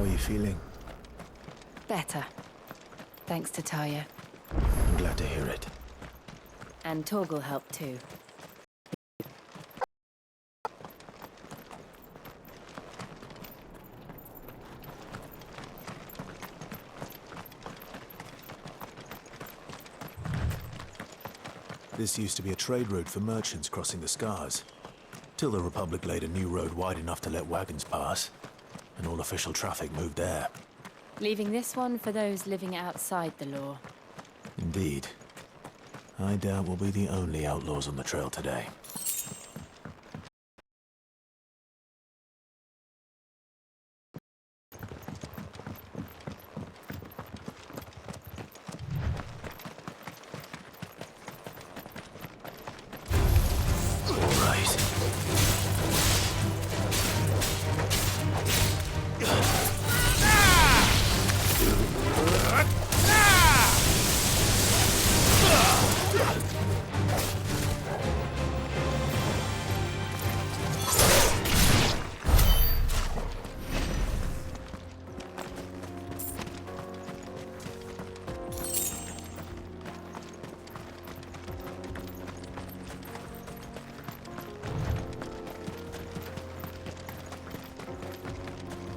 How are you feeling? Better. Thanks to Taya. I'm glad to hear it. And Torgal helped too. This used to be a trade route for merchants crossing the Scars, till the Republic laid a new road wide enough to let wagons pass, and all official traffic moved there. Leaving this one for those living outside the law. Indeed. I doubt we'll be the only outlaws on the trail today.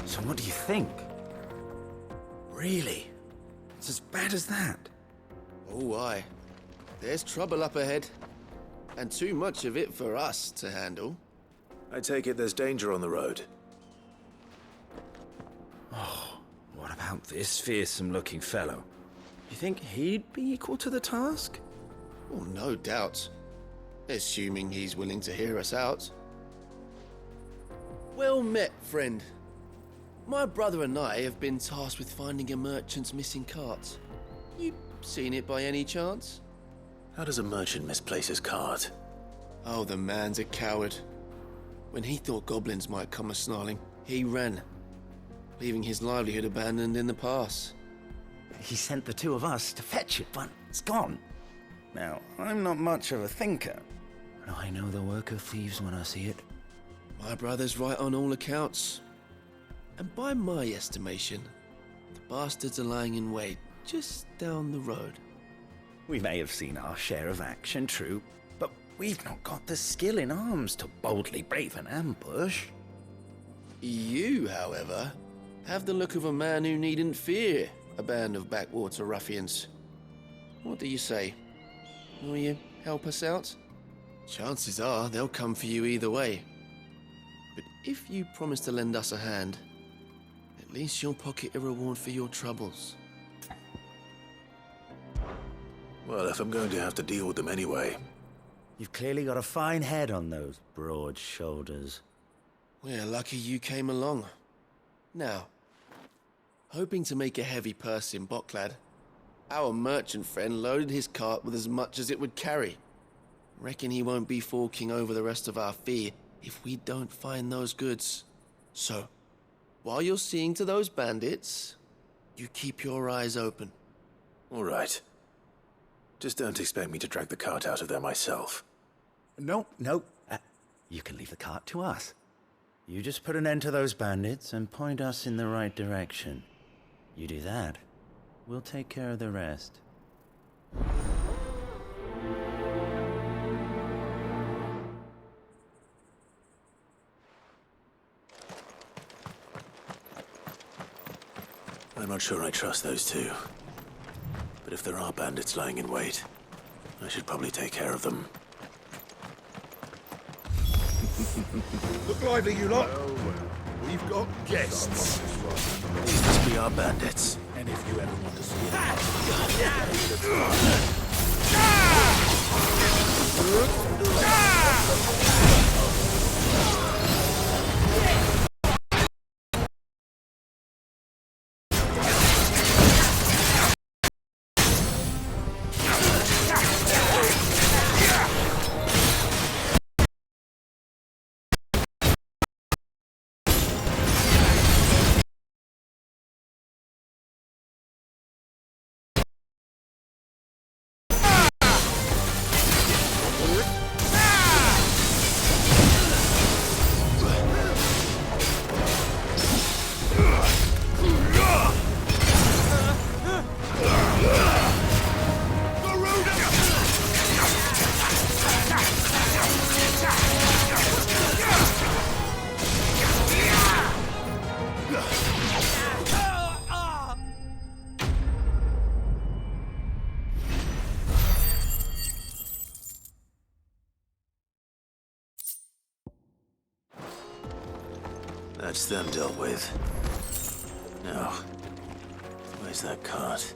So what do you think? Really? It's as bad as that? Oh, aye. There's trouble up ahead. And too much of it for us to handle. I take it there's danger on the road. Oh, what about this fearsome-looking fellow? You think he'd be equal to the task? Oh, no doubt. Assuming he's willing to hear us out. Well met, friend. My brother and I have been tasked with finding a merchant's missing cart. You seen it by any chance? How does a merchant misplace his cart? Oh, the man's a coward. When he thought goblins might come a-snarling, he ran, leaving his livelihood abandoned in the pass. He sent the two of us to fetch it, but it's gone. Now, I'm not much of a thinker, but I know the work of thieves when I see it. My brother's right on all accounts. And by my estimation, the bastards are lying in wait just down the road. We may have seen our share of action, true, but we've not got the skill in arms to boldly brave an ambush. You, however, have the look of a man who needn't fear a band of backwater ruffians. What do you say? Will you help us out? Chances are they'll come for you either way. But if you promise to lend us a hand, at least you'll pocket a reward for your troubles. Well, if I'm going to have to deal with them anyway. You've clearly got a fine head on those broad shoulders. We're lucky you came along. Now, hoping to make a heavy purse in Boklad, our merchant friend loaded his cart with as much as it would carry. Reckon he won't be forking over the rest of our fee if we don't find those goods. So, while you're seeing to those bandits, you keep your eyes open. All right. Just don't expect me to drag the cart out of there myself. No. You can leave the cart to us. You just put an end to those bandits and point us in the right direction. You do that, we'll take care of the rest. I'm not sure I trust those two. But if there are bandits lying in wait, I should probably take care of them. Look lively, you lot. We've got guests. These must be our bandits. And if you ever want to see That's them dealt with. Now, where's that cart?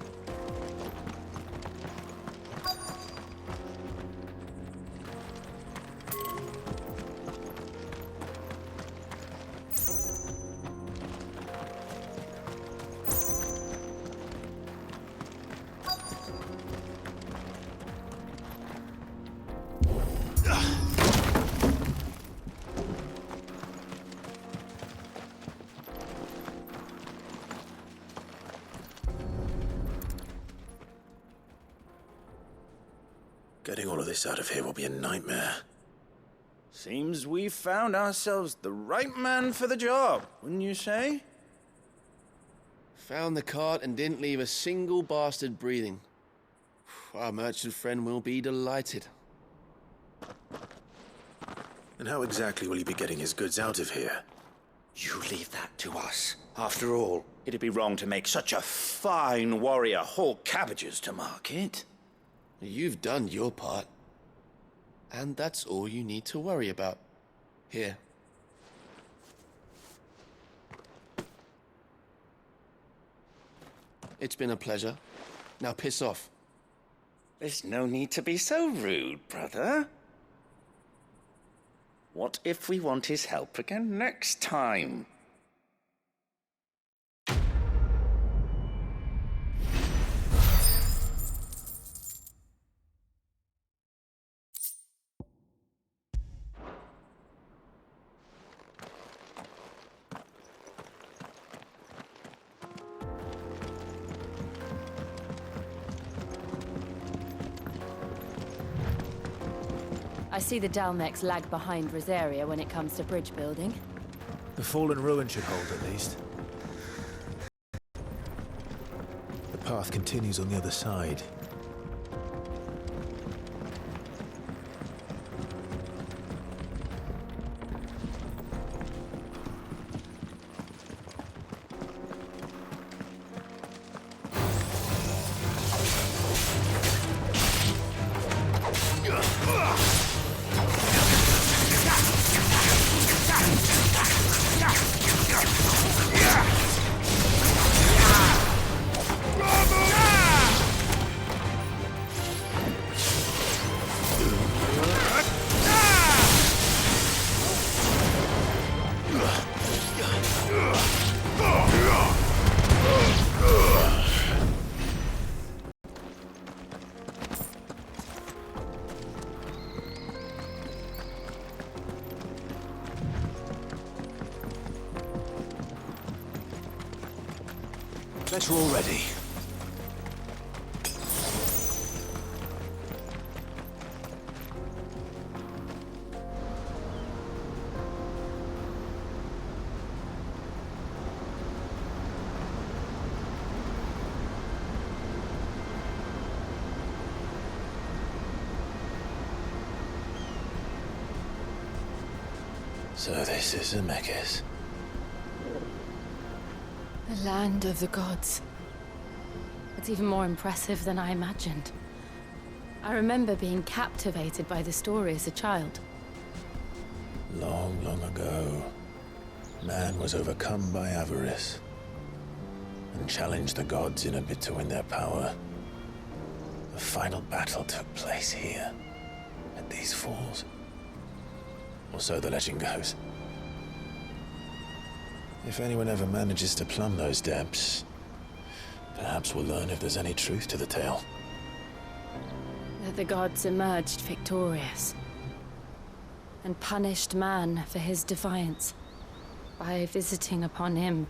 Getting all of this out of here will be a nightmare. Seems we found ourselves the right man for the job, wouldn't you say? Found the cart and didn't leave a single bastard breathing. Our merchant friend will be delighted. And how exactly will he be getting his goods out of here? You leave that to us. After all, it'd be wrong to make such a fine warrior haul cabbages to market. You've done your part. And that's all you need to worry about. Here. It's been a pleasure. Now piss off. There's no need to be so rude, brother. What if we want his help again next time? I see the Dalmex lag behind Rosaria when it comes to bridge building. The fallen ruin should hold, at least. The path continues on the other side. Bet you're all ready. So this is Zemeckis. The land of the gods. It's even more impressive than I imagined. I remember being captivated by the story as a child. Long, long ago, man was overcome by avarice and challenged the gods in a bid to win their power. The final battle took place here, at these falls. Or so the legend goes. If anyone ever manages to plumb those depths, perhaps we'll learn if there's any truth to the tale. That the gods emerged victorious and punished man for his defiance by visiting upon him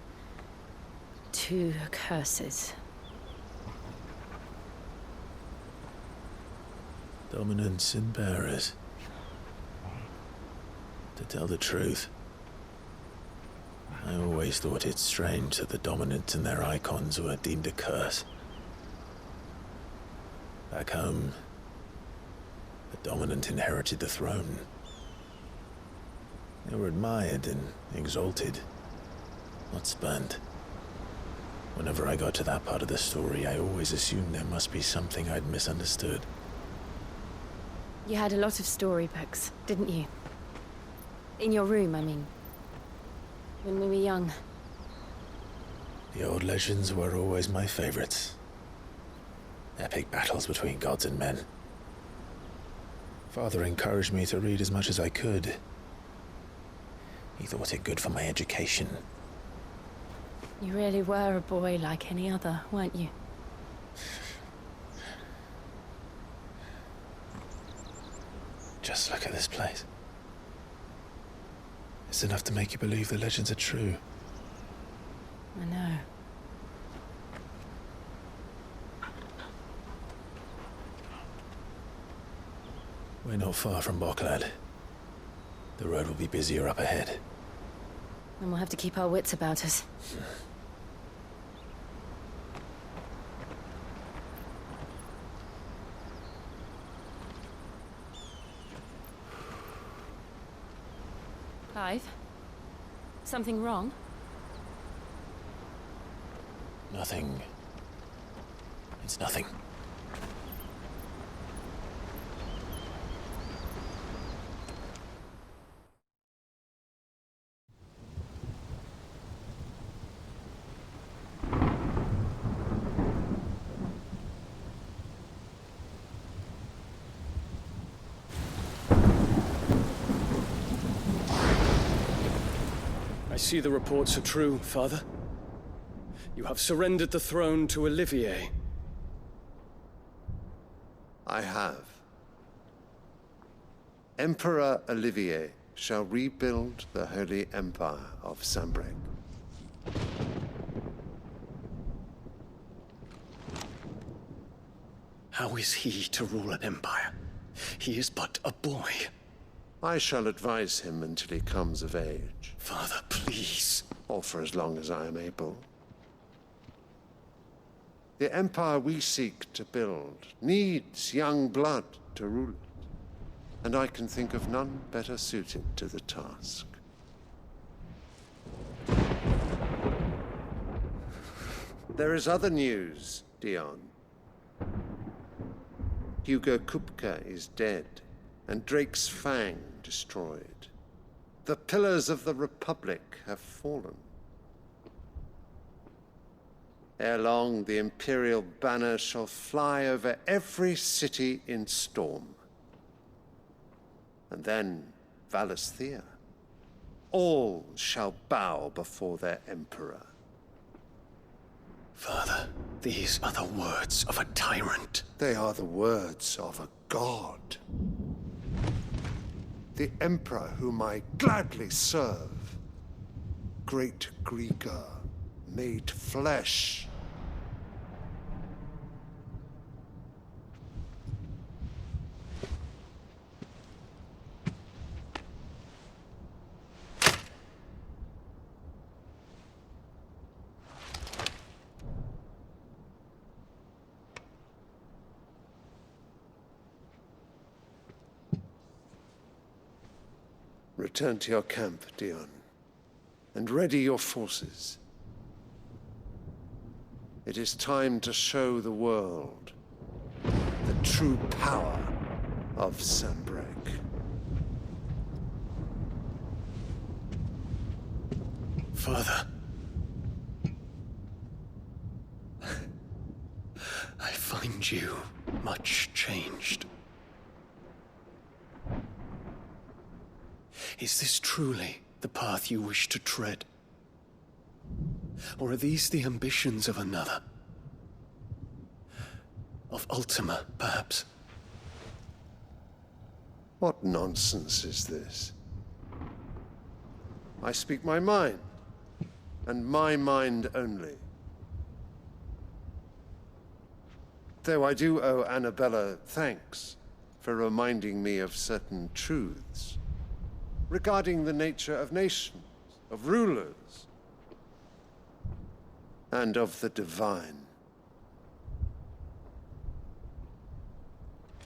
2 curses. Dominants and bearers. To tell the truth, I always thought it strange that the dominants and their icons were deemed a curse. Back home, the dominant inherited the throne. They were admired and exalted, not spurned. Whenever I got to that part of the story, I always assumed there must be something I'd misunderstood. You had a lot of storybooks, didn't you? In your room, I mean. when we were young. The old legends were always my favorites. Epic battles between gods and men. Father encouraged me to read as much as I could. He thought it good for my education. You really were a boy like any other, weren't you? Just look at this place. It's enough to make you believe the legends are true. I know. We're not far from Boklad. The road will be busier up ahead. And we'll have to keep our wits about us. Clive? Something wrong? Nothing. It's nothing. I see the reports are true, Father. You have surrendered the throne to Olivier. I have. Emperor Olivier shall rebuild the Holy Empire of Sanbreque. How is he to rule an empire? He is but a boy. I shall advise him until he comes of age. Father, please. Or for as long as I am able. The empire we seek to build needs young blood to rule it, and I can think of none better suited to the task. There is other news, Dion. Hugo Kupka is dead, and Drake's Fang destroyed. The pillars of the Republic have fallen. Ere long, the Imperial banner shall fly over every city in Storm. And then, Valisthea. All shall bow before their Emperor. Father, these are the words of a tyrant. They are the words of a god. The Emperor whom I gladly serve. Great Greeker, made flesh. Return to your camp, Dion, and ready your forces. It is time to show the world the true power of Sanbreque. Father. I find you much changed. Is this truly the path you wish to tread? Or are these the ambitions of another? Of Ultima, perhaps? What nonsense is this? I speak my mind, and my mind only. Though I do owe Annabella thanks for reminding me of certain truths regarding the nature of nations, of rulers, and of the divine.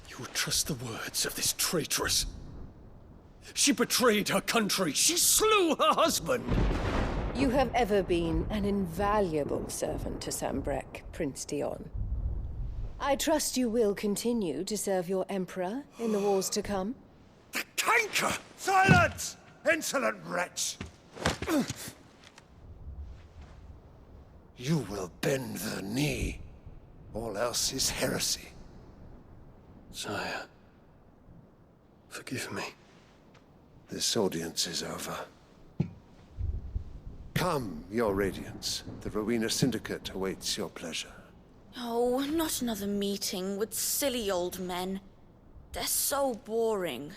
You would trust the words of this traitress? She betrayed her country. She slew her husband. You have ever been an invaluable servant to Sanbreque, Prince Dion. I trust you will continue to serve your Emperor in the wars to come. The canker! Silence, insolent wretch! you will bend the knee. All else is heresy. Sire, forgive me. This audience is over. Come, your Radiance. The Rowena Syndicate awaits your pleasure. Oh, not another meeting with silly old men. They're so boring.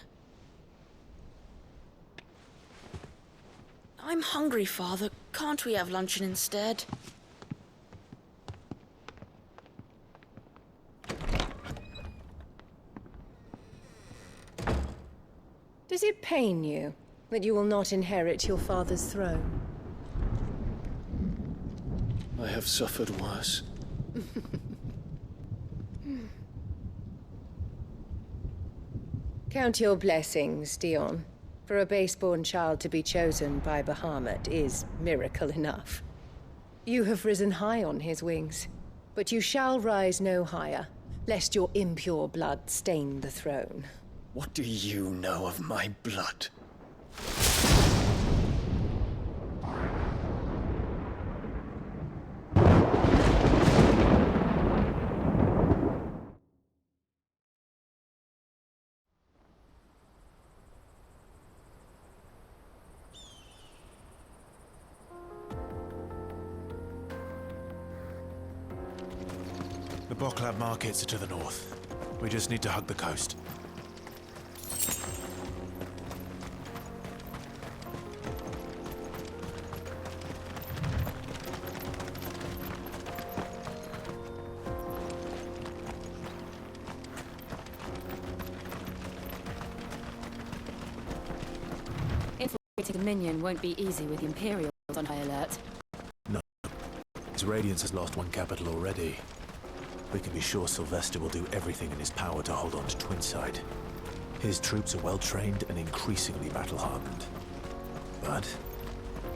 I'm hungry, Father. Can't we have luncheon instead? Does it pain you that you will not inherit your father's throne? I have suffered worse. Count your blessings, Dion. For a base-born child to be chosen by Bahamut is miracle enough. You have risen high on his wings, but you shall rise no higher, lest your impure blood stain the throne. What do you know of my blood? The Boklab markets are to the north. We just need to hug the coast. Infiltrating Dominion won't be easy with the Imperials on high alert. No. His Radiance has lost one capital already. We can be sure Sylvester will do everything in his power to hold on to Twinside. His troops are well-trained and increasingly battle-hardened. But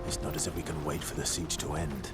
it's not as if we can wait for the siege to end.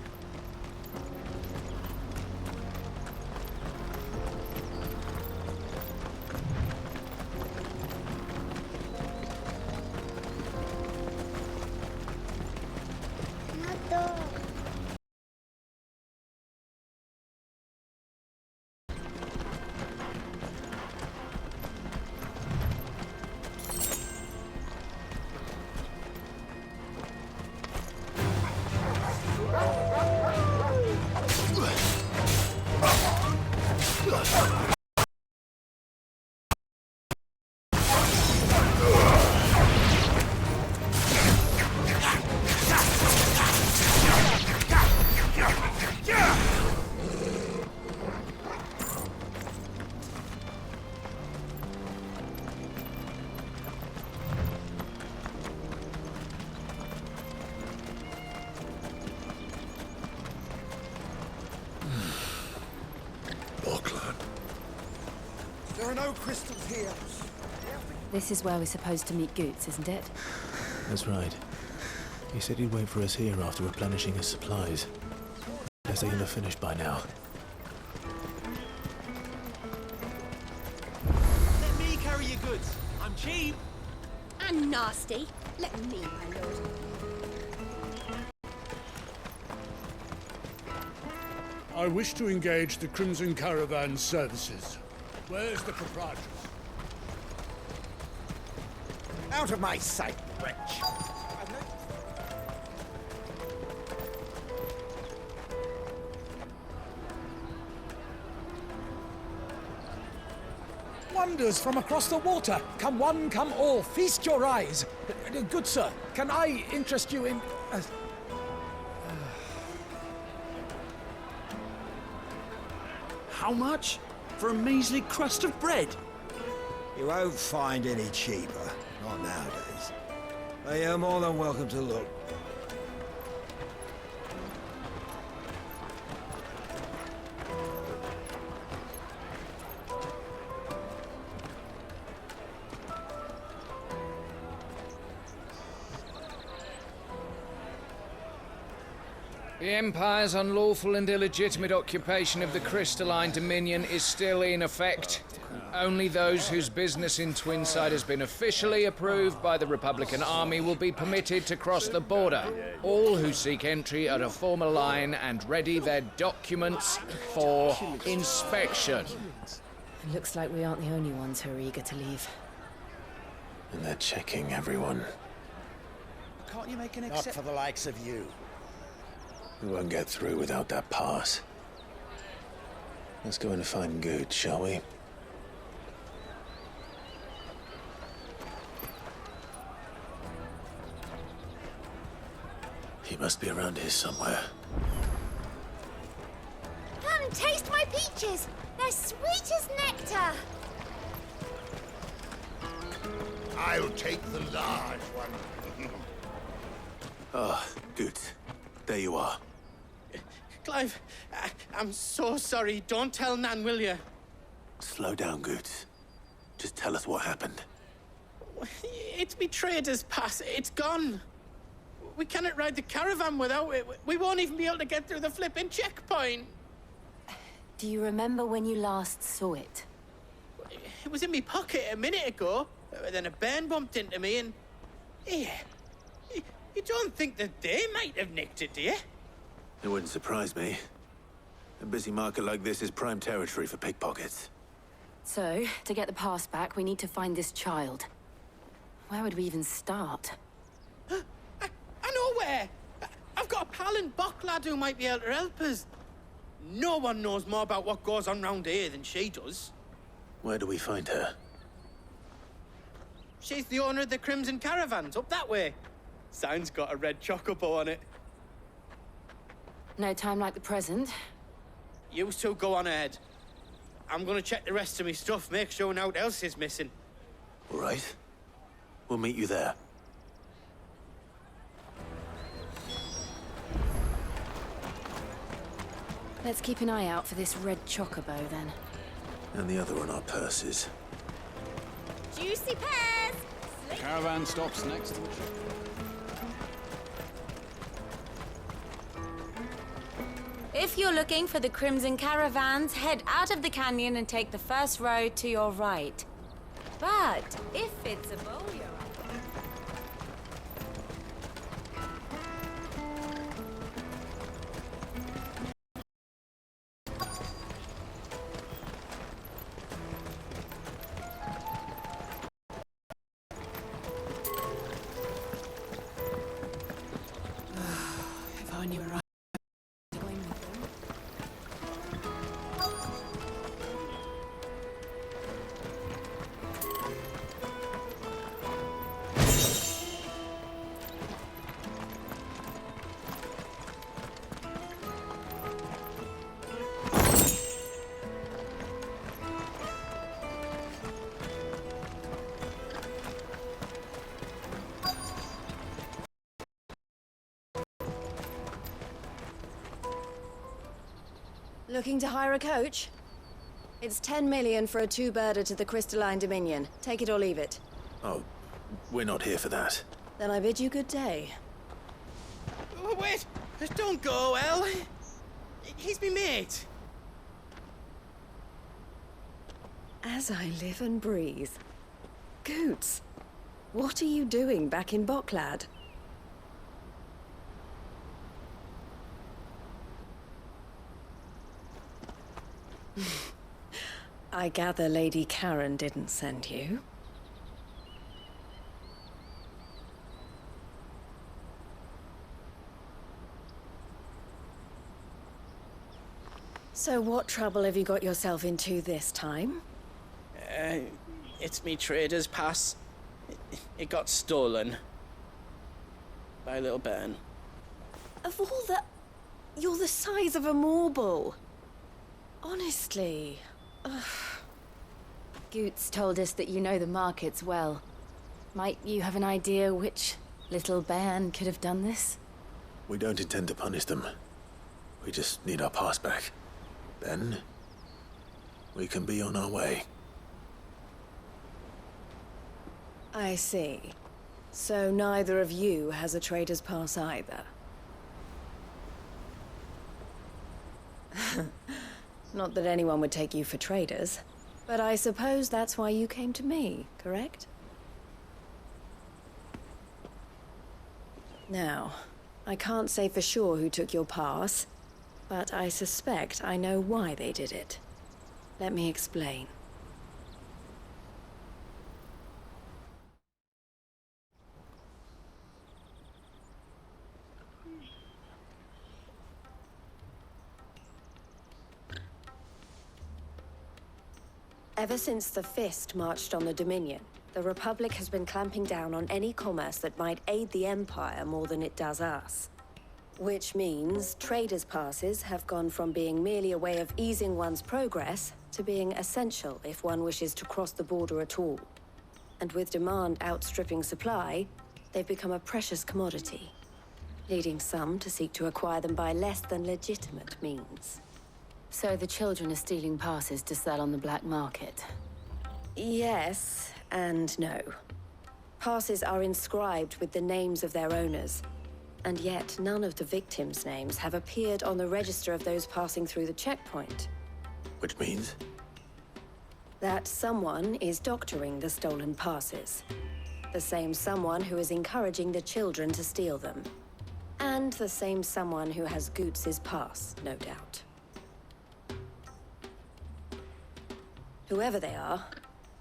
There are no crystals here. This is where we're supposed to meet Goots, isn't it? That's right. He said he'd wait for us here after replenishing his supplies. Guess they can have finished by now. Let me carry your goods. I'm cheap. And nasty. Let me, my lord. I wish to engage the Crimson Caravan services. Where's the proprietress? Out of my sight, wretch. Wonders from across the water. Come one, come all. Feast your eyes. Good sir, can I interest you in... How much? For a measly crust of bread? You won't find any cheaper. Not nowadays. But you're more than welcome to look. The Empire's unlawful and illegitimate occupation of the Crystalline Dominion is still in effect. Only those whose business in Twinside has been officially approved by the Republican Army will be permitted to cross the border. All who seek entry are to form a line and ready their documents for inspection. It looks like we aren't the only ones who are eager to leave. And they're checking everyone. Can't you make an Not for the likes of you. We won't get through without that pass. Let's go in and find Good, shall we? He must be around here somewhere. Come and taste my peaches! They're sweet as nectar! I'll take the large one. Ah, Good. There you are. Clive, I'm so sorry. Don't tell Nan, will you? Slow down, Good. Just tell us what happened. It's betrayed us, Pass. It's gone. We cannot ride the caravan without it. We won't even be able to get through the flipping checkpoint. Do you remember when you last saw it? It was in my pocket a minute ago. Then a bairn bumped into me and... Yeah. You don't think that they might have nicked it, do you? It wouldn't surprise me. A busy market like this is prime territory for pickpockets. So, to get the pass back, we need to find this child. Where would we even start? I know where! I've got a pal in Bocklad who might be able to help us. No one knows more about what goes on round here than she does. Where do we find her? She's the owner of the Crimson Caravans, up that way. Sign's got a red chocobo on it. No time like the present. You two go on ahead. I'm gonna check the rest of my stuff, make sure naught else is missing. All right. We'll meet you there. Let's keep an eye out for this red chocobo, then. And the other on our purses. Juicy pears! Caravan stops next. If you're looking for the Crimson Caravans, head out of the canyon and take the first road to your right. But if it's a bowl you're If only we're right. Looking to hire a coach? It's 10 million for a two-birder to the Crystalline Dominion. Take it or leave it. Oh, we're not here for that. Then I bid you good day. Oh, wait! Don't go, El. He's me mate. As I live and breathe. Goots, what are you doing back in Bocklad? I gather Lady Karen didn't send you. So what trouble have you got yourself into this time? It's me trader's pass. It got stolen. By a little bairn. Of all the... You're the size of a marble. Honestly. Ugh. Goots told us that you know the markets well. Might you have an idea which little bairn could have done this? We don't intend to punish them. We just need our pass back. Then, we can be on our way. I see. So neither of you has a trader's pass either. Not that anyone would take you for traitors, but I suppose that's why you came to me, correct? Now, I can't say for sure who took your pass, but I suspect I know why they did it. Let me explain. Ever since the Fist marched on the Dominion, the Republic has been clamping down on any commerce that might aid the Empire more than it does us. Which means traders' passes have gone from being merely a way of easing one's progress to being essential if one wishes to cross the border at all. And with demand outstripping supply, they've become a precious commodity, leading some to seek to acquire them by less than legitimate means. So the children are stealing passes to sell on the black market? Yes, and no. Passes are inscribed with the names of their owners, and yet none of the victims' names have appeared on the register of those passing through the checkpoint. Which means? That someone is doctoring the stolen passes. The same someone who is encouraging the children to steal them. And the same someone who has Goots's pass, no doubt. Whoever they are,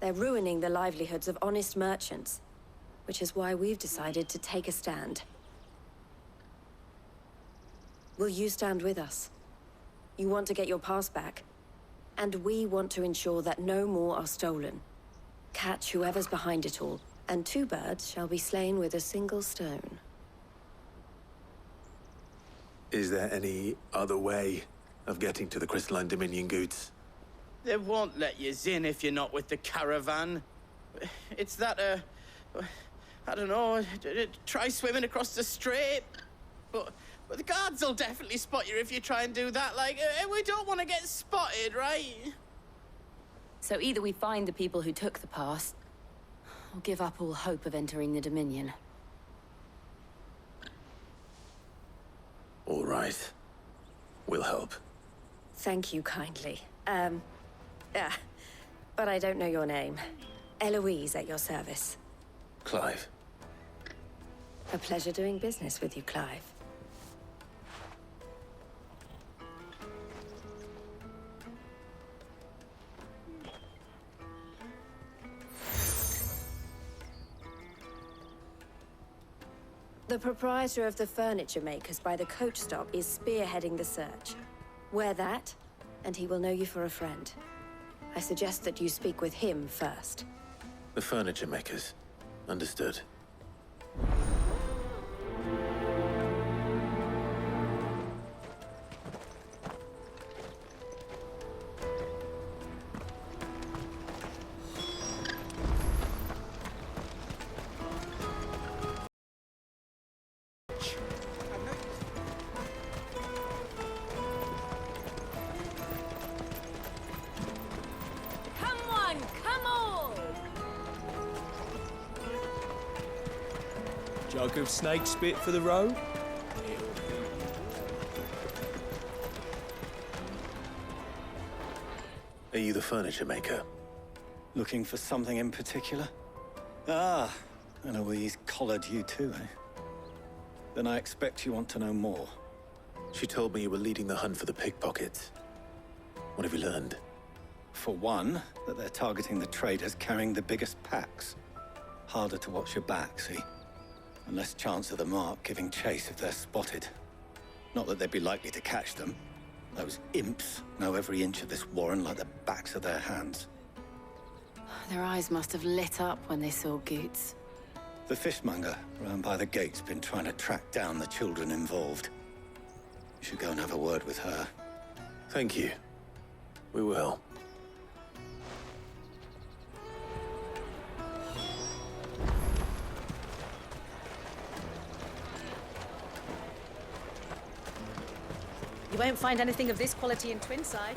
they're ruining the livelihoods of honest merchants, which is why we've decided to take a stand. Will you stand with us? You want to get your pass back, and we want to ensure that no more are stolen. Catch whoever's behind it all, and 2 birds shall be slain with a single stone. Is there any other way of getting to the Crystalline Dominion Goods? They won't let you in if you're not with the caravan. It's that, I don't know, try swimming across the strait. But the guards will definitely spot you if you try and do that. Like, we don't want to get spotted, right? So either we find the people who took the pass, or give up all hope of entering the Dominion. All right. We'll help. Thank you kindly. But I don't know your name. Eloise at your service. Clive. A pleasure doing business with you, Clive. The proprietor of the furniture makers by the coach stop is spearheading the search. Wear that, and he will know you for a friend. I suggest that you speak with him first. The furniture makers. Understood. Jug of snake spit for the road? Are you the furniture maker? Looking for something in particular? Ah, Eloise collared you too, eh? Then I expect you want to know more. She told me you were leading the hunt for the pickpockets. What have you learned? For one, that they're targeting the traders carrying the biggest packs. Harder to watch your back, see? And less chance of the mark giving chase if they're spotted. Not that they'd be likely to catch them. Those imps know every inch of this warren like the backs of their hands. Their eyes must have lit up when they saw Goots. The fishmonger round by the gate's been trying to track down the children involved. You should go and have a word with her. Thank you. We will. You won't find anything of this quality in Twinside.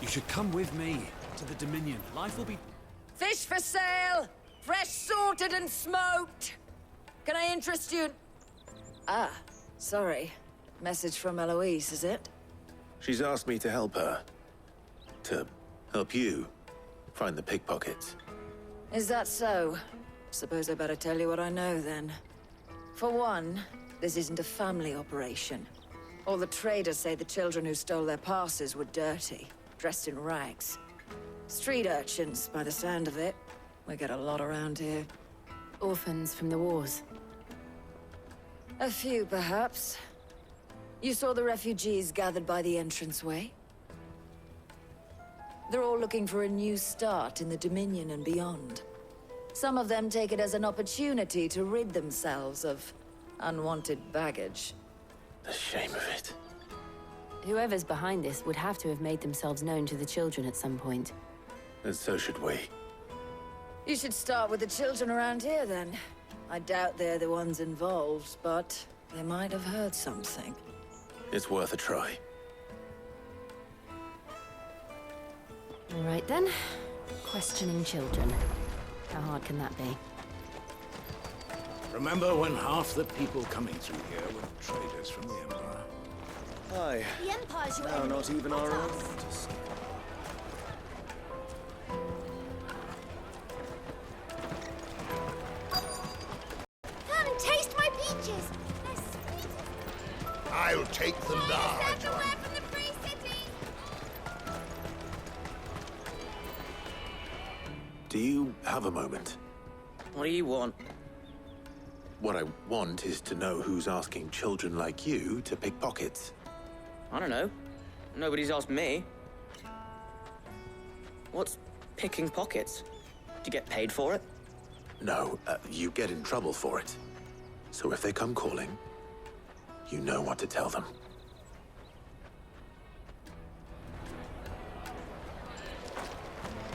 You should come with me to the Dominion. Life will be... Fish for sale! Fresh sorted and smoked! Can I interest you? Ah, sorry. Message from Eloise, is it? She's asked me to help her. To help you find the pickpockets. Is that so? Suppose I better tell you what I know, then. For one, this isn't a family operation. All the traders say the children who stole their passes were dirty, dressed in rags. Street urchins, by the sound of it. We get a lot around here. Orphans from the wars. A few, perhaps. You saw the refugees gathered by the entranceway? They're all looking for a new start in the Dominion and beyond. Some of them take it as an opportunity to rid themselves of unwanted baggage. The shame of it. Whoever's behind this would have to have made themselves known to the children at some point. And so should we. You should start with the children around here, then. I doubt they're the ones involved, but they might have heard something. It's worth a try. All right, then. Questioning children. How hard can that be? Remember when half the people coming through here were traders from the Empire? Aye. The Empire's your Now enemy, not even our not own. us. Come and taste my peaches. They're sweet as... I'll take the large everywhere one. from the Free City. Do you have a moment? What do you want? What I want is to know who's asking children like you to pick pockets. I don't know. Nobody's asked me. What's picking pockets? Do you get paid for it? No, you get in trouble for it. So if they come calling, you know what to tell them.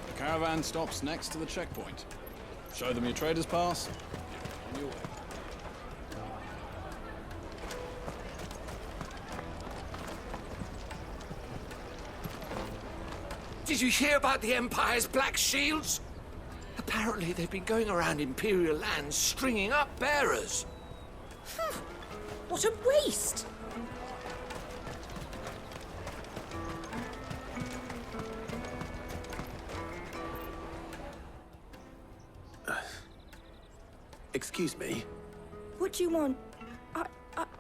The caravan stops next to the checkpoint. Show them your trader's pass. On your way. Did you hear about the Empire's Black Shields? Apparently they've been going around Imperial lands stringing up bearers. What a waste! Excuse me? What do you want?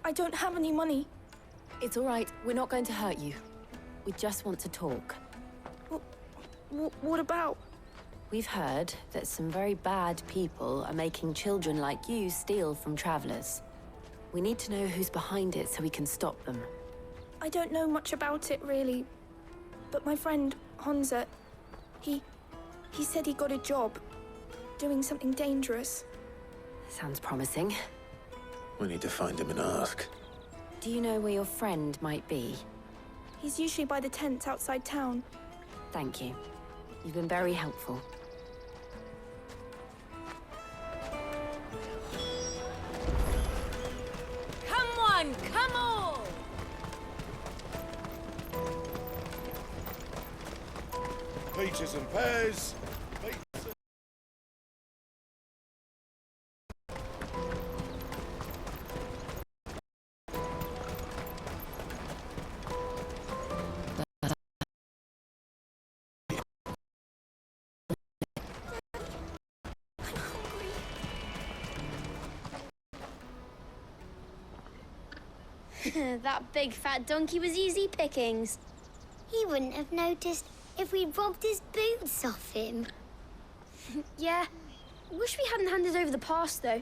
I don't have any money. It's all right. We're not going to hurt you. We just want to talk. What about? We've heard that some very bad people are making children like you steal from travelers. We need to know who's behind it so we can stop them. I don't know much about it, really. But my friend, Hansa, he said he got a job doing something dangerous. Sounds promising. We need to find him and ask. Do you know where your friend might be? He's usually by the tents outside town. Thank you. You've been very helpful. Come on, come all! Peaches and pears. That big fat donkey was easy pickings. He wouldn't have noticed if we'd robbed his boots off him. Yeah. Wish we hadn't handed over the pass, though.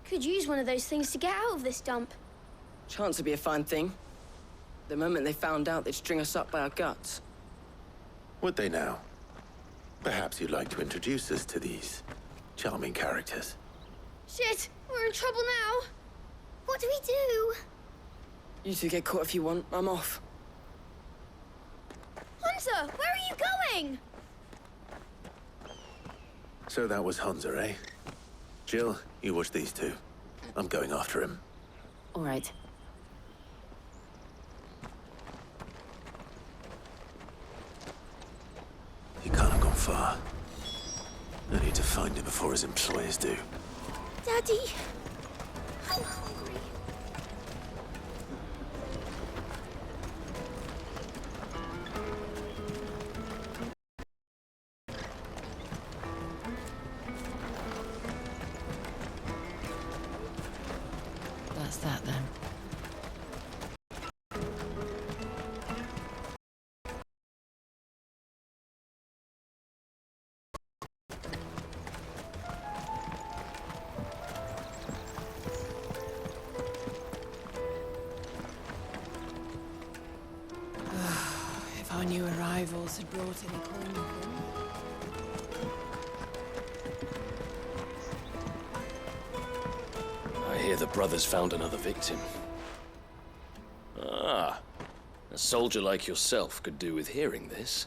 Could use one of those things to get out of this dump. Chance would be a fine thing. The moment they found out, they'd string us up by our guts. Would they now? Perhaps you'd like to introduce us to these charming characters. Shit, we're in trouble now. What do we do? You two get caught if you want. I'm off. Hansa, where are you going? So that was Hansa, eh? Jill, you watch these two. I'm going after him. All right. He can't have gone far. I need to find him before his employers do. Daddy, I'm hungry. That's that then. If our new arrivals had brought any coin. I hear the brothers found another victim. Ah, a soldier like yourself could do with hearing this.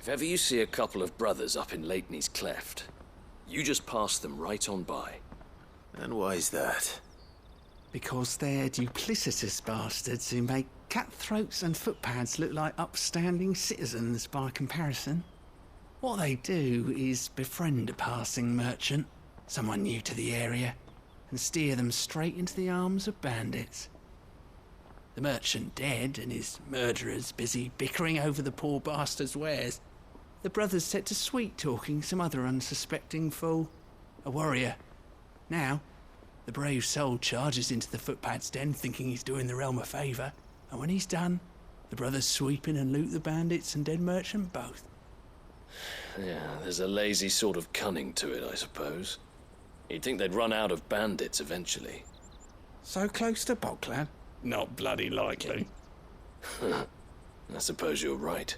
If ever you see a couple of brothers up in Lateney's Cleft, you just pass them right on by. And why is that? Because they're duplicitous bastards who make cutthroats and footpads look like upstanding citizens by comparison. What they do is befriend a passing merchant, someone new to the area, and steer them straight into the arms of bandits. The merchant dead and his murderers busy bickering over the poor bastard's wares. The brothers set to sweet-talking some other unsuspecting fool, a warrior. Now, the brave soul charges into the footpad's den thinking he's doing the realm a favour, and when he's done, the brothers sweep in and loot the bandits and dead merchant both. Yeah, there's a lazy sort of cunning to it, I suppose. You'd think they'd run out of bandits eventually. So close to Bocklad? Not bloody likely. I suppose you're right.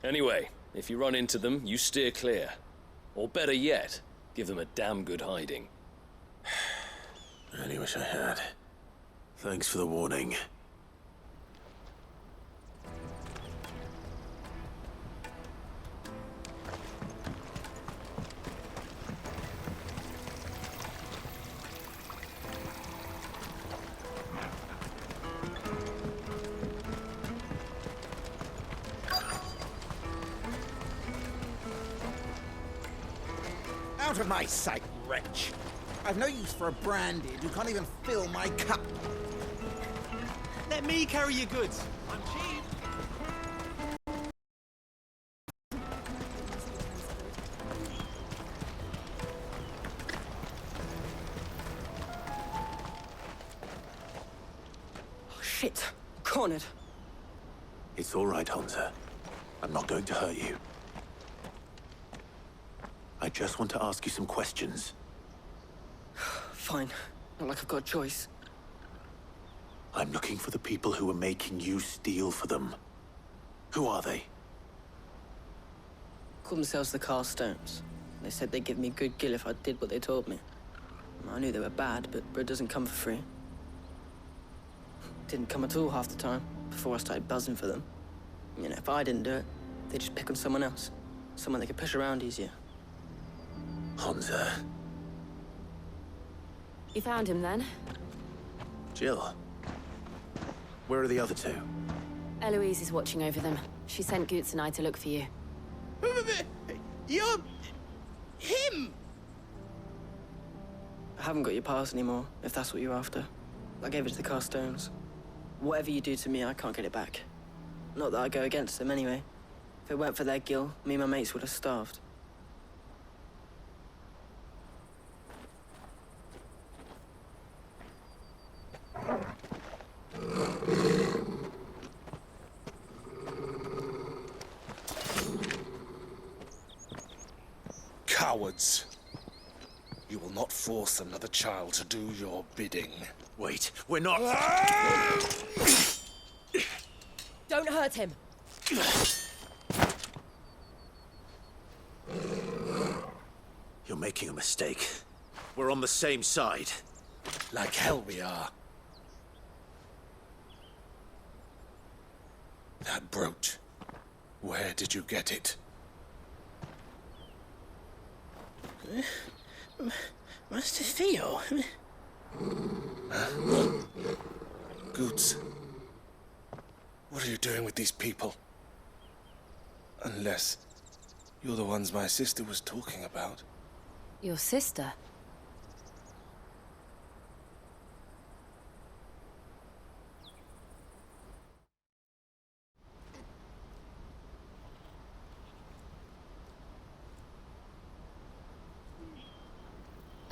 Anyway, if you run into them, you steer clear. Or better yet, give them a damn good hiding. I really wish I had. Thanks for the warning. Out of my sight, wretch. I've no use for a branded who can't even fill my cup. Let me carry your goods. I'm cheap. Oh, shit. Cornered. It's all right, Hansa. I'm not going to hurt you. I just want to ask you some questions. Fine. Not like I've got a choice. I'm looking for the people who are making you steal for them. Who are they? Call themselves the Carstones. They said they'd give me good gill if I did what they told me. I knew they were bad, but bread doesn't come for free. Didn't come at all half the time, before I started buzzing for them. You know, if I didn't do it, they'd just pick on someone else. Someone they could push around easier. Hansa. You found him then? Jill. Where are the other two? Eloise is watching over them. She sent Goots and I to look for you. You're... him! I haven't got your pass anymore, if that's what you're after. I gave it to the Carstones. Whatever you do to me, I can't get it back. Not that I go against them anyway. If it weren't for their gill, me and my mates would have starved. Cowards. You will not force another child to do your bidding. Wait, we're not... Don't hurt him. You're making a mistake. We're on the same side. Like hell we are. That brooch. Where did you get it? Master Theo. Goots. What are you doing with these people? Unless you're the ones my sister was talking about. Your sister?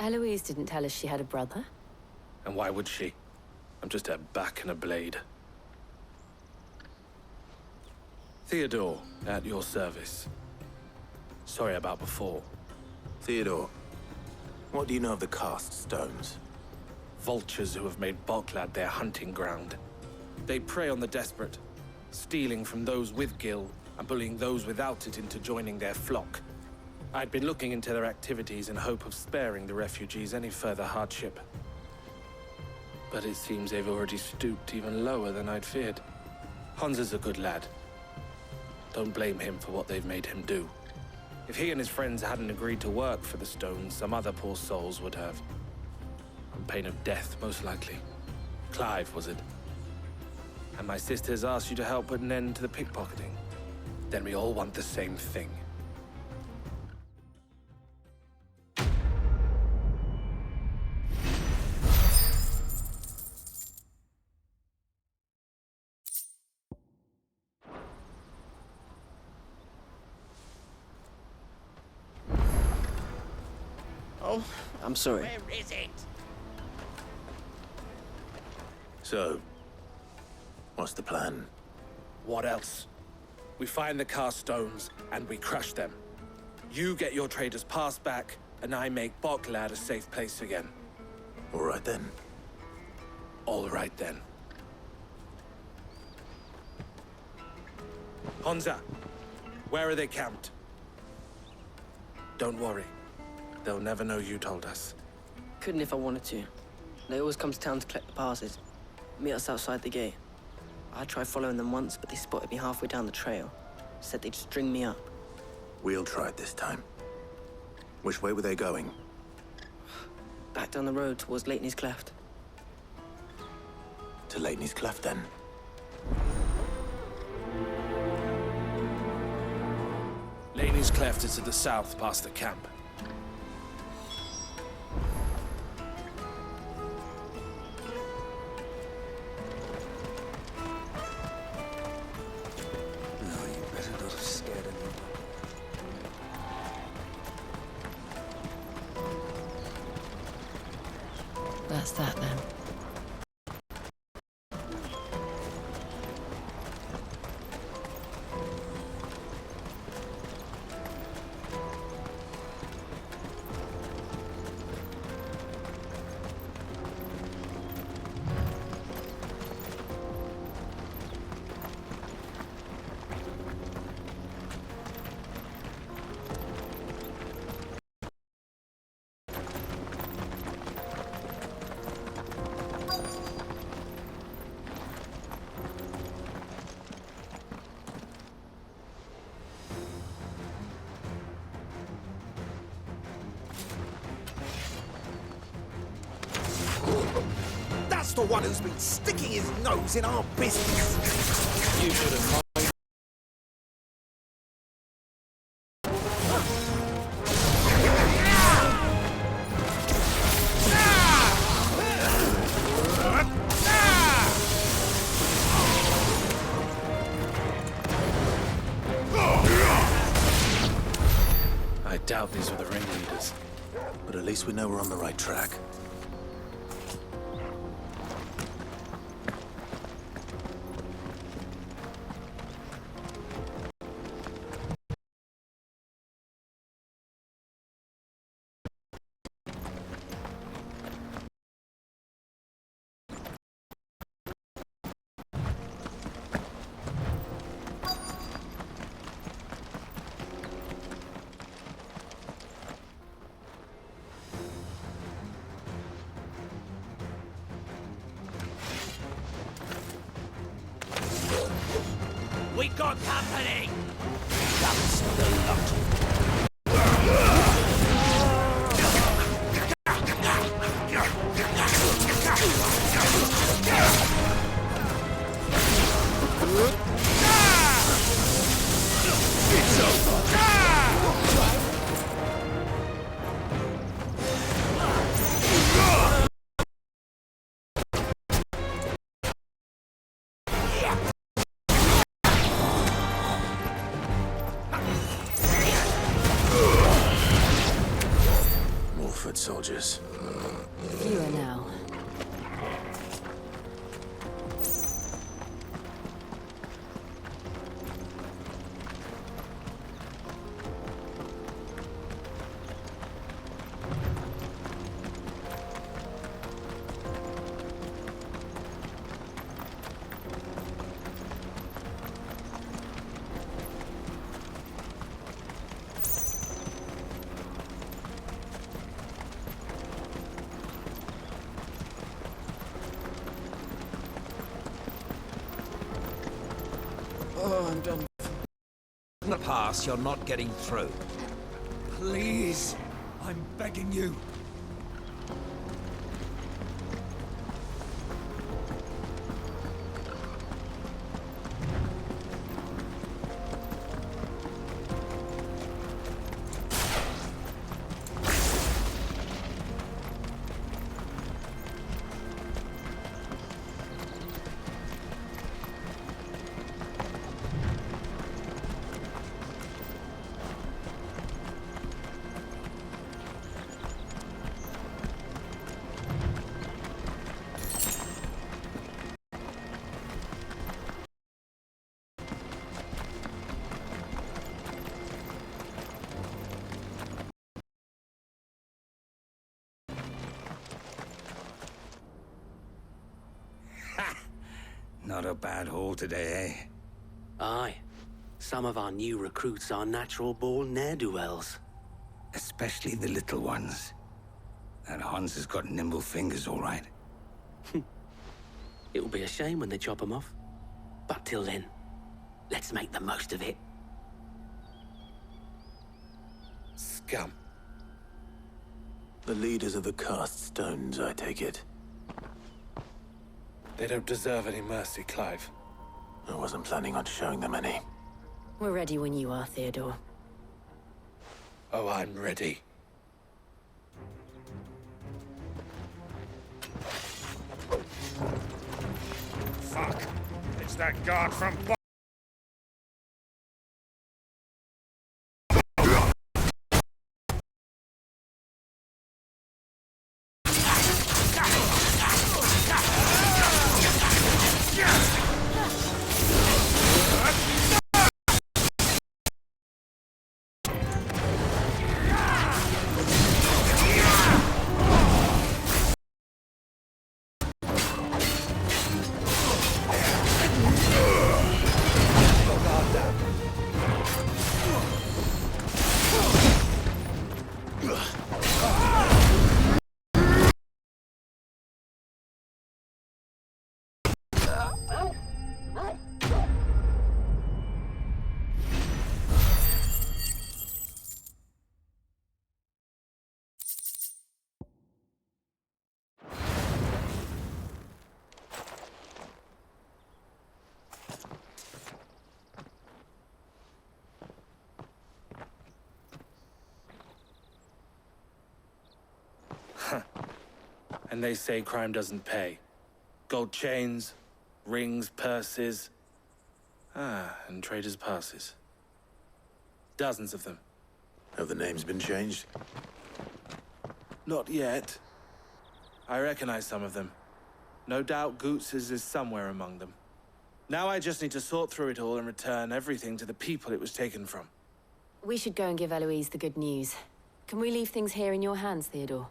Eloise didn't tell us she had a brother. And why would she? I'm just her back and a blade. Theodore, at your service. Sorry about before. Theodore, what do you know of the cast stones? Vultures who have made Boklad their hunting ground. They prey on the desperate, stealing from those with gil and bullying those without it into joining their flock. I'd been looking into their activities in hope of sparing the refugees any further hardship. But it seems they've already stooped even lower than I'd feared. Hans is a good lad. Don't blame him for what they've made him do. If he and his friends hadn't agreed to work for the stones, some other poor souls would have. On pain of death, most likely. Clive, was it? And my sisters asked you to help put an end to the pickpocketing. Then we all want the same thing. Oh, I'm sorry. Where is it? So, what's the plan? What else? We find the cast stones, and we crush them. You get your trader's pass back, and I make Boklad a safe place again. All right then. All right then. Honza, where are they camped? Don't worry. They'll never know you told us. Couldn't if I wanted to. They always come to town to collect the passes. Meet us outside the gate. I tried following them once, but they spotted me halfway down the trail. Said they'd string me up. We'll try it this time. Which way were they going? Back down the road towards Leitney's Cleft. To Leitney's Cleft, then. Leitney's Cleft is to the south, past the camp. That's that then. That's the one who's been sticking his nose in our business. You should have. I doubt these were the ringleaders. But at least we know we're on the right track. We got company! That's the lot. It's over. More foot soldiers. Fewer now. Oh, I'm done. In the pass, you're not getting through. Please, I'm begging you. Not a bad haul today, eh? Aye. Some of our new recruits are natural-born ne'er-do-wells. Especially the little ones. That Hans has got nimble fingers, all right. It'll be a shame when they chop them off. But till then, let's make the most of it. Scum. The leaders of the cast stones, I take it. They don't deserve any mercy, Clive. I wasn't planning on showing them any. We're ready when you are, Theodore. Oh, I'm ready. Fuck! It's that guard from... And they say crime doesn't pay. Gold chains, rings, purses. And traders' passes. Dozens of them. Have the names been changed? Not yet. I recognize some of them. No doubt Goots's is somewhere among them. Now I just need to sort through it all and return everything to the people it was taken from. We should go and give Eloise the good news. Can we leave things here in your hands, Theodore?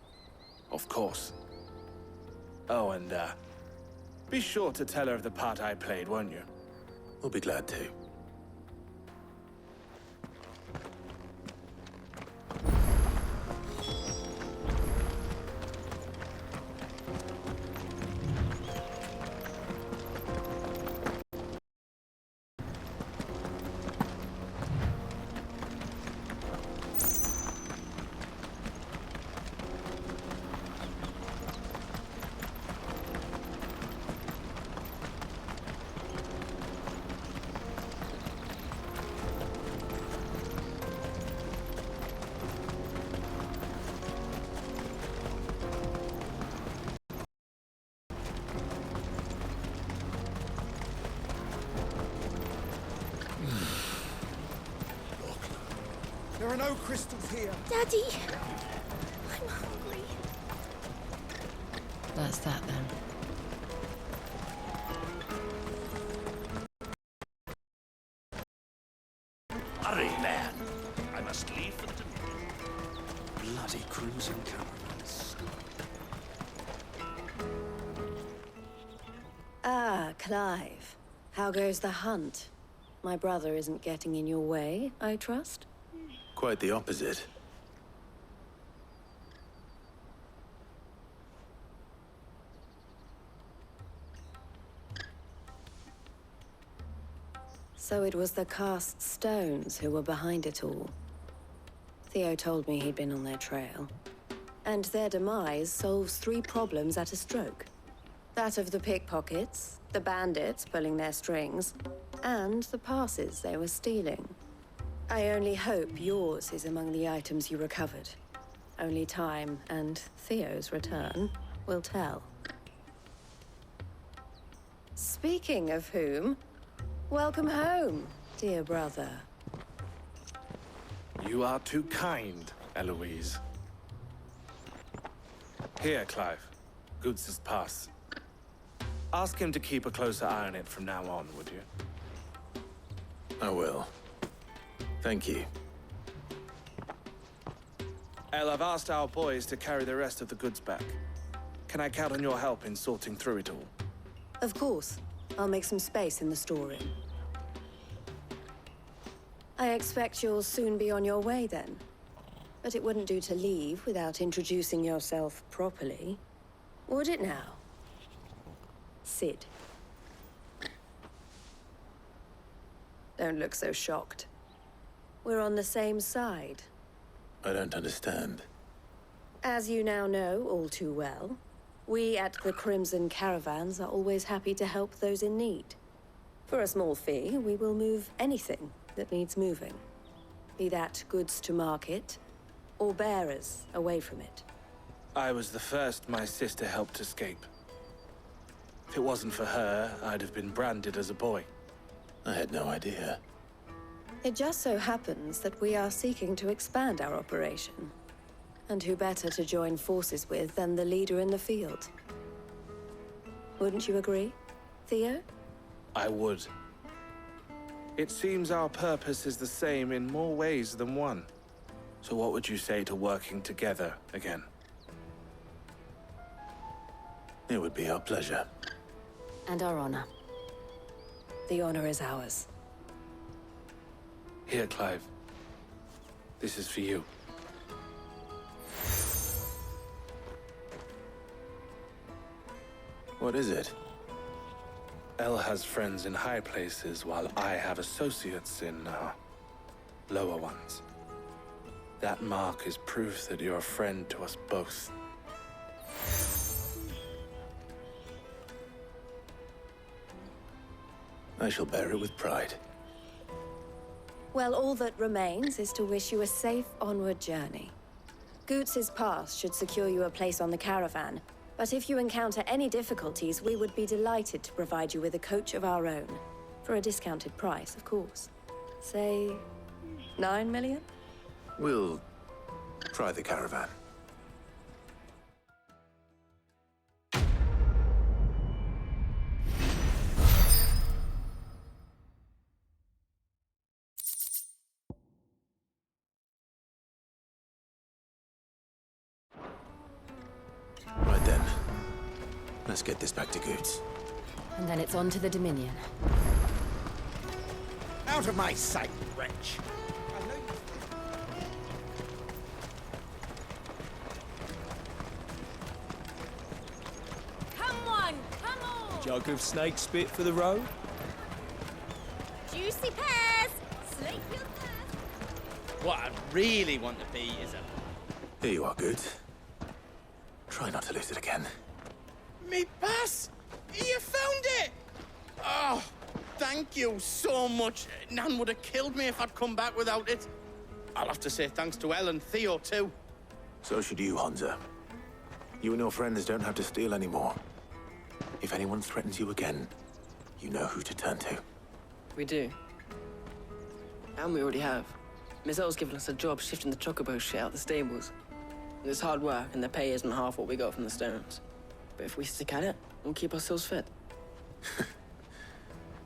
Of course. Oh, and, be sure to tell her of the part I played, won't you? We'll be glad to. There are no crystals here. Daddy! I'm hungry. That's that then. Hurry, man. I must leave for the bloody cruising caravans. Ah, Clive. How goes the hunt? My brother isn't getting in your way, I trust? Quite the opposite. So it was the cast stones who were behind it all. Theo told me he'd been on their trail. And their demise solves 3 problems at a stroke. That of the pickpockets, the bandits pulling their strings, and the passes they were stealing. I only hope yours is among the items you recovered. Only time and Theo's return will tell. Speaking of whom, welcome home, dear brother. You are too kind, Eloise. Here, Clive. Goods' pass. Ask him to keep a closer eye on it from now on, would you? I will. Thank you. El, I've asked our boys to carry the rest of the goods back. Can I count on your help in sorting through it all? Of course. I'll make some space in the storeroom. I expect you'll soon be on your way then. But it wouldn't do to leave without introducing yourself properly. Would it now? Sid. Don't look so shocked. We're on the same side. I don't understand. As you now know all too well, we at the Crimson Caravans are always happy to help those in need. For a small fee, we will move anything that needs moving. Be that goods to market, or bearers away from it. I was the first my sister helped escape. If it wasn't for her, I'd have been branded as a boy. I had no idea. It just so happens that we are seeking to expand our operation. And who better to join forces with than the leader in the field? Wouldn't you agree, Theo? I would. It seems our purpose is the same in more ways than one. So what would you say to working together again? It would be our pleasure. And our honor. The honor is ours. Here, Clive. This is for you. What is it? El has friends in high places, while I have associates in, lower ones. That mark is proof that you're a friend to us both. I shall bear it with pride. Well, all that remains is to wish you a safe onward journey. Goots' pass should secure you a place on the caravan, but if you encounter any difficulties, we would be delighted to provide you with a coach of our own. For a discounted price, of course. Say, 9 million? We'll try the caravan. Right then. Let's get this back to Goots. And then it's on to the Dominion. Out of my sight, wretch! Come on! Come on! Jug of snake spit for the road? Juicy pears! Slake your thirst! What I really want to be is a... Here you are, Goots. Try not to lose it again. Me pass! You found it! Oh, thank you so much. Nan would have killed me if I'd come back without it. I'll have to say thanks to El and Theo, too. So should you, Hansa. You and your friends don't have to steal anymore. If anyone threatens you again, you know who to turn to. We do. And we already have. Miss L's given us a job shifting the chocobo shit out the stables. It's hard work, and the pay isn't half what we got from the stones. But if we stick at it, we'll keep ourselves fit.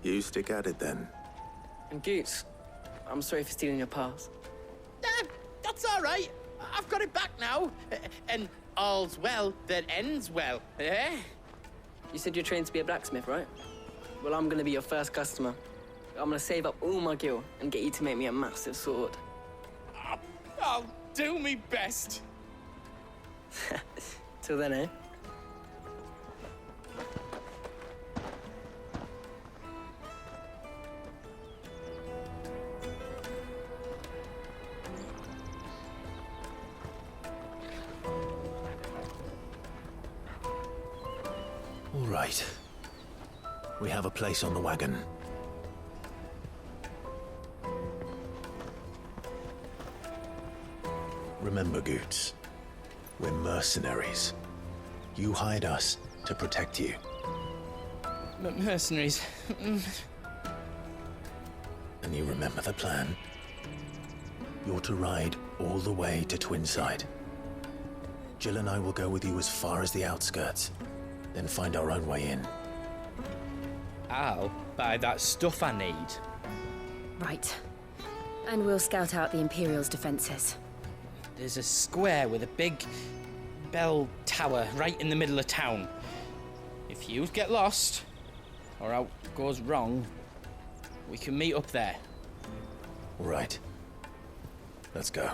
You stick at it, then. And Goots, I'm sorry for stealing your pass. That's all right. I've got it back now. And all's well that ends well, eh? You said you're trained to be a blacksmith, right? Well, I'm gonna be your first customer. I'm gonna save up all my gil and get you to make me a massive sword. I'll do me best. Till then, eh? All right. We have a place on the wagon. Remember, Goots, we're mercenaries. You hired us to protect you. Mercenaries. And you remember the plan? You're to ride all the way to Twinside. Jill and I will go with you as far as the outskirts, then find our own way in. I'll buy that stuff I need. Right. And we'll scout out the Imperial's defenses. There's a square with a big bell tower right in the middle of town. If you get lost, or out goes wrong, we can meet up there. Right. Let's go.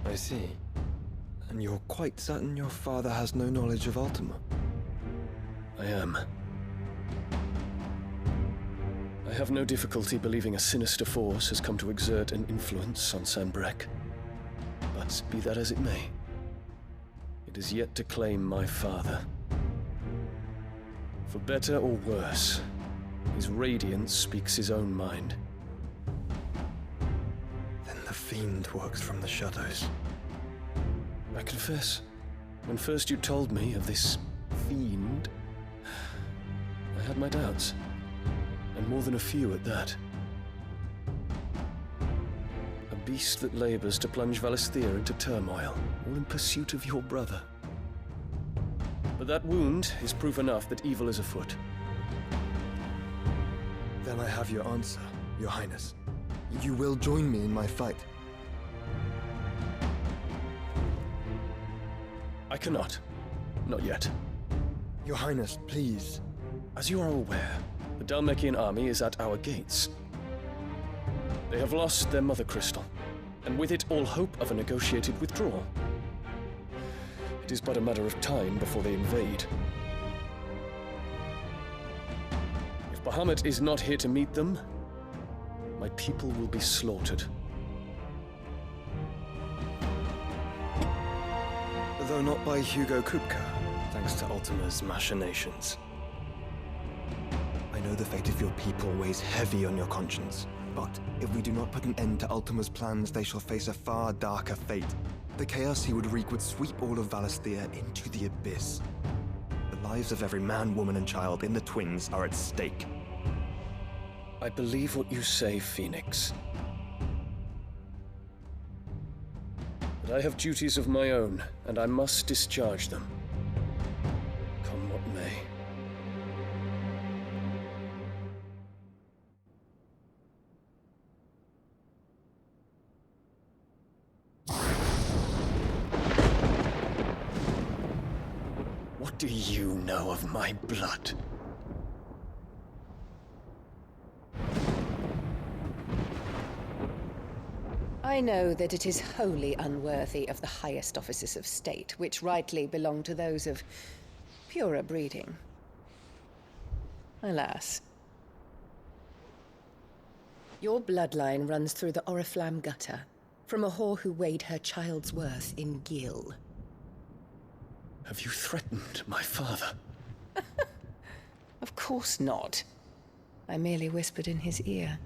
I see. And you're quite certain your father has no knowledge of Ultima? I am. I have no difficulty believing a sinister force has come to exert an influence on Sanbreque. But be that as it may, it is yet to claim my father. For better or worse, his radiance speaks his own mind. Then the fiend works from the shadows. I confess, when first you told me of this fiend, I had my doubts, and more than a few at that. A beast that labors to plunge Valisthea into turmoil, all in pursuit of your brother. But that wound is proof enough that evil is afoot. Then I have your answer, Your Highness. You will join me in my fight. I cannot. Not yet. Your Highness, please. As you are aware, the Dhalmekian army is at our gates. They have lost their mother crystal, and with it all hope of a negotiated withdrawal. It is but a matter of time before they invade. If Bahamut is not here to meet them, my people will be slaughtered. Though not by Hugo Kupka, thanks to Ultima's machinations. I know the fate of your people weighs heavy on your conscience, but if we do not put an end to Ultima's plans, they shall face a far darker fate. The chaos he would wreak would sweep all of Valisthea into the abyss. The lives of every man, woman, and child in the Twins are at stake. I believe what you say, Phoenix. But I have duties of my own, and I must discharge them. Come what may. What do you know of my blood? I know that it is wholly unworthy of the highest offices of state, which rightly belong to those of purer breeding. Alas. Your bloodline runs through the Oriflamme gutter, from a whore who weighed her child's worth in gil. Have you threatened my father? Of course not. I merely whispered in his ear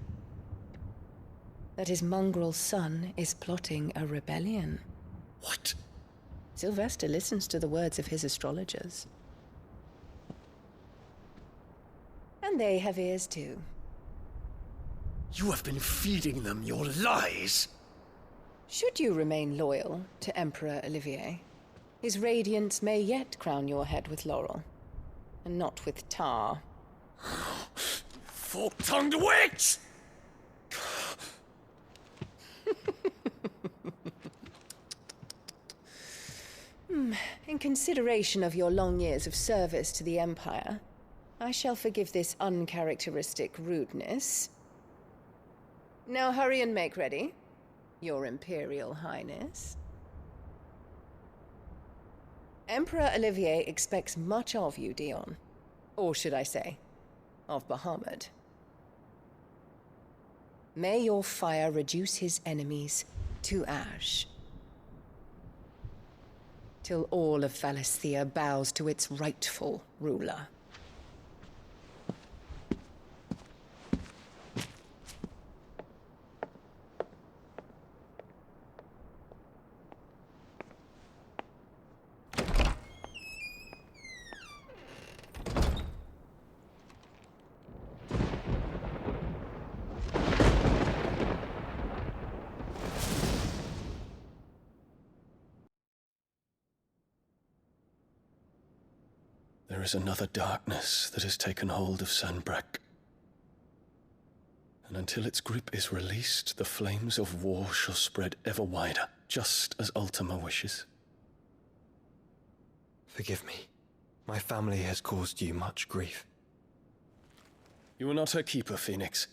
that his mongrel son is plotting a rebellion. What? Sylvester listens to the words of his astrologers. And they have ears too. You have been feeding them your lies! Should you remain loyal to Emperor Olivier, his radiance may yet crown your head with laurel, and not with tar. Fork-tongued witch! In consideration of your long years of service to the Empire, I shall forgive this uncharacteristic rudeness. Now hurry and make ready, Your Imperial Highness. Emperor Olivier expects much of you, Dion. Or should I say, of Bahamut. May your fire reduce his enemies to ash, till all of Valisthea bows to its rightful ruler. There is another darkness that has taken hold of Sanbreque. And until its grip is released, the flames of war shall spread ever wider, just as Ultima wishes. Forgive me. My family has caused you much grief. You are not her keeper, Phoenix.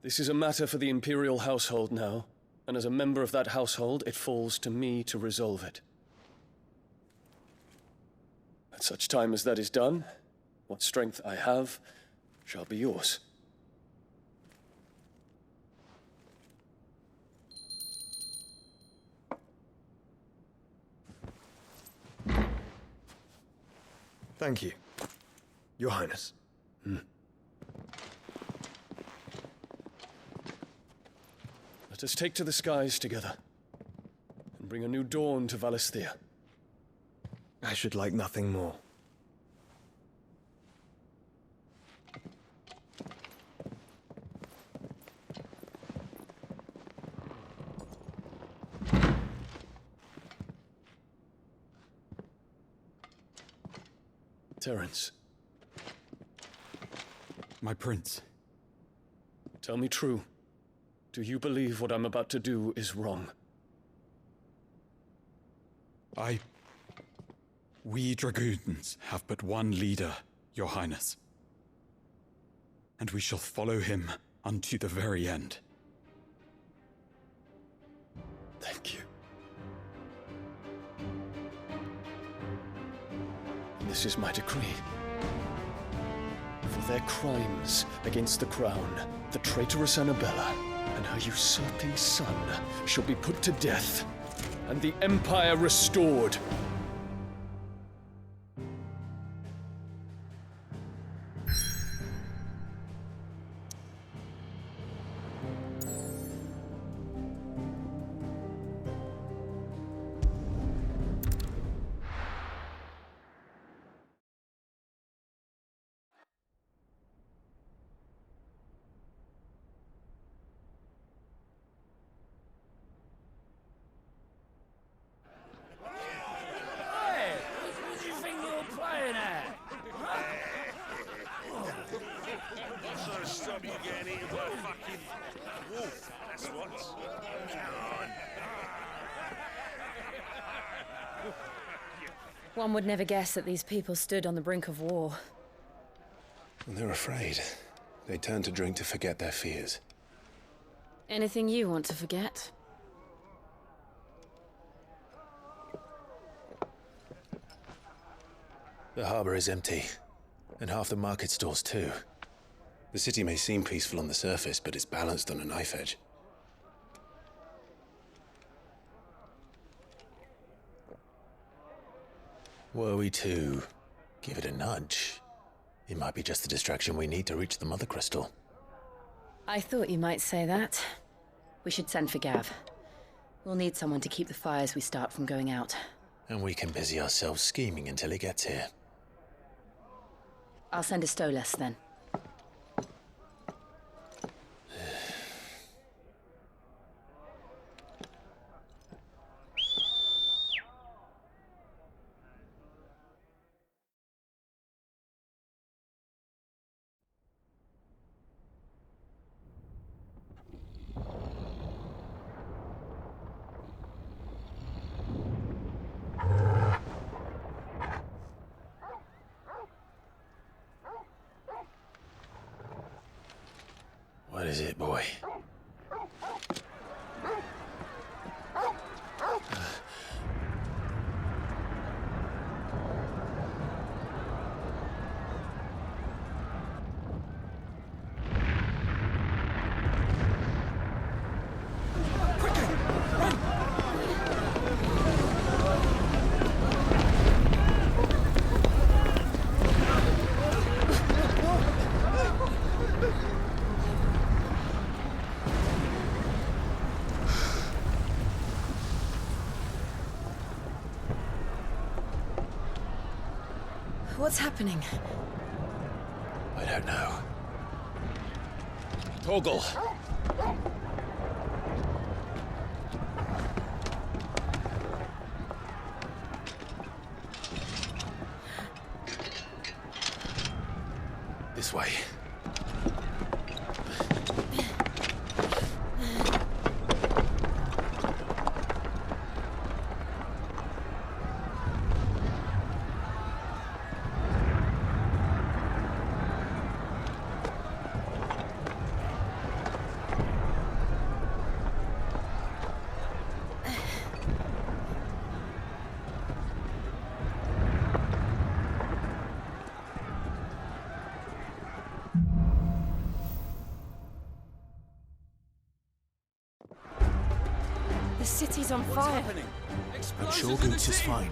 This is a matter for the Imperial household now, and as a member of that household, it falls to me to resolve it. At such time as that is done, what strength I have shall be yours. Thank you, Your Highness. Let us take to the skies together, and bring a new dawn to Valisthea. I should like nothing more. Terence. My prince. Tell me true. Do you believe what I'm about to do is wrong? We dragoons have but one leader, Your Highness. And we shall follow him unto the very end. Thank you. This is my decree. For their crimes against the crown, the traitorous Annabella and her usurping son shall be put to death, and the Empire restored. One would never guess that these people stood on the brink of war. They're afraid. They turn to drink to forget their fears. Anything you want to forget? The harbor is empty, and half the market stalls too. The city may seem peaceful on the surface, but it's balanced on a knife edge. Were we to give it a nudge, it might be just the distraction we need to reach the Mother Crystal. I thought you might say that. We should send for Gav. We'll need someone to keep the fires we start from going out. And we can busy ourselves scheming until he gets here. I'll send a Stolas then. is it, boy? What's happening? I don't know. Torgal! This way. The city's on fire. I'm sure Goots is fine.